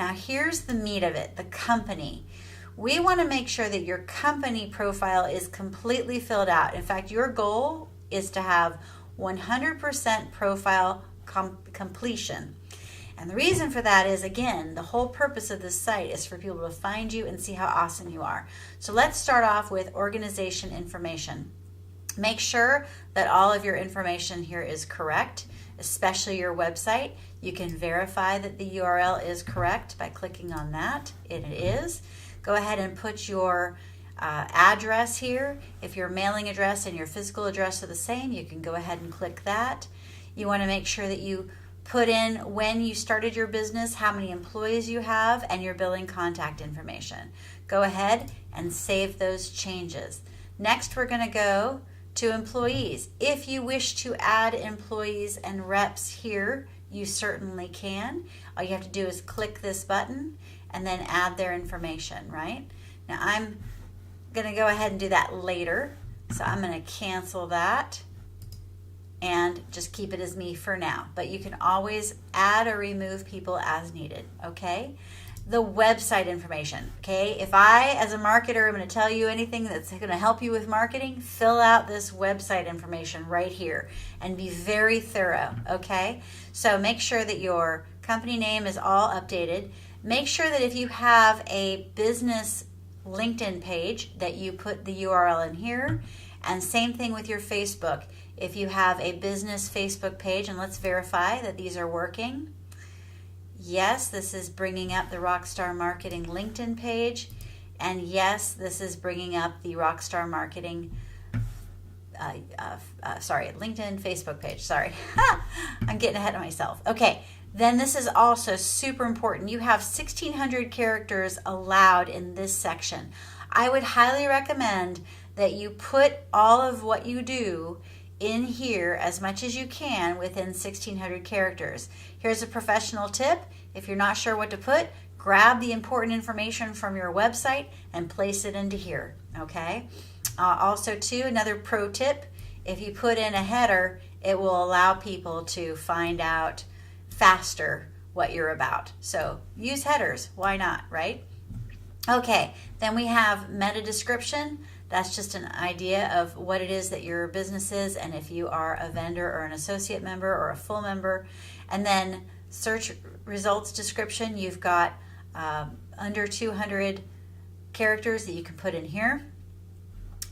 Now here's the meat of it, the company. We want to make sure that your company profile is completely filled out. In fact, your goal is to have 100% profile completion. And the reason for that is, again, the whole purpose of this site is for people to find you and see how awesome you are. So let's start off with organization information. Make sure that all of your information here is correct, especially your website. You can verify that the URL is correct by clicking on that. It is. Go ahead and put your address here. If your mailing address and your physical address are the same, you can go ahead and click that. You want to make sure that you put in when you started your business, how many employees you have, and your billing contact information. Go ahead and save those changes. Next, we're going to go to employees. If you wish to add employees and reps here, you certainly can. All you have to do is click this button and then add their information, right? Now I'm going to go ahead and do that later. So I'm going to cancel that and just keep it as me for now. But you can always add or remove people as needed, okay? The website information, okay? If I, as a marketer, am going to tell you anything that's going to help you with marketing, fill out this website information right here and be very thorough, okay? So make sure that your company name is all updated. Make sure that if you have a business LinkedIn page that you put the URL in here, and same thing with your Facebook. If you have a business Facebook page, and let's verify that these are working. Yes, this is bringing up the Rockstar Marketing LinkedIn page, and yes, this is bringing up the Rockstar Marketing LinkedIn Facebook page. Sorry, I'm getting ahead of myself. Okay, then this is also super important. You have 1,600 characters allowed in this section. I would highly recommend that you put all of what you do in here as much as you can within 1,600 characters. Here's a professional tip. If you're not sure what to put, grab the important information from your website and place it into here, okay? Also too, another pro tip, if you put in a header, it will allow people to find out faster what you're about. So use headers, why not, right? Okay, then we have meta description. That's just an idea of what it is that your business is, and if you are a vendor or an associate member or a full member. And then search results description, you've got under 200 characters that you can put in here.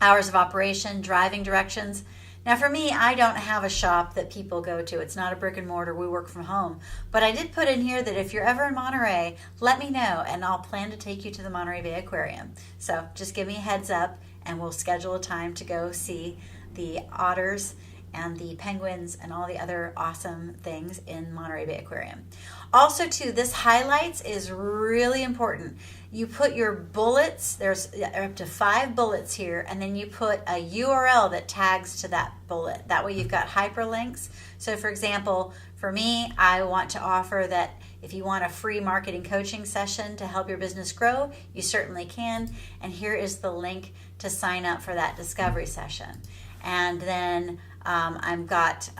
Hours of operation, driving directions. Now for me, I don't have a shop that people go to. It's not a brick and mortar. We work from home. But I did put in here that if you're ever in Monterey, let me know and I'll plan to take you to the Monterey Bay Aquarium. So just give me a heads up and we'll schedule a time to go see the otters and the penguins and all the other awesome things in Monterey Bay Aquarium. Also too, this highlights is really important. You put your bullets, there's up to 5 bullets here, and then you put a URL that tags to that bullet. That way you've got hyperlinks. So for example, for me, I want to offer that if you want a free marketing coaching session to help your business grow, you certainly can. And here is the link to sign up for that discovery session. And then I've got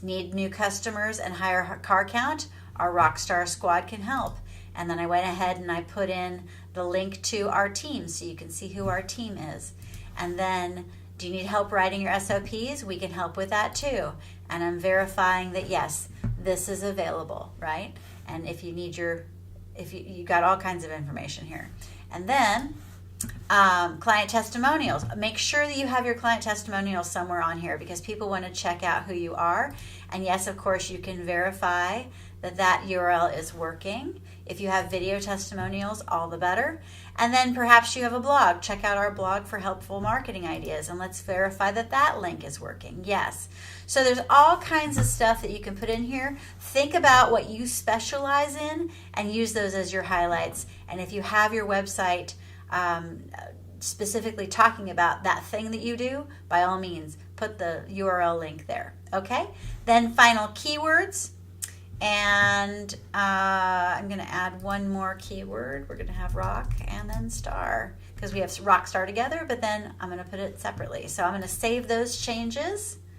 need new customers and higher car count. Our Rockstar Squad can help. And then I went ahead and I put in the link to our team so you can see who our team is. And then, do you need help writing your SOPs? We can help with that too. And I'm verifying that yes, this is available, right? And if you need you got all kinds of information here. And then client testimonials. Make sure that you have your client testimonials somewhere on here because people want to check out who you are. And yes, of course, you can verify that that URL is working. If you have video testimonials, all the better. And then perhaps you have a blog. Check out our blog for helpful marketing ideas and let's verify that that link is working. Yes. So there's all kinds of stuff that you can put in here. Think about what you specialize in and use those as your highlights. And if you have your website specifically talking about that thing that you do, by all means, put the URL link there. Okay? Then final keywords. And I'm going to add one more keyword. We're going to have rock and then star because we have rock star together, but then I'm going to put it separately. So I'm going to save those changes.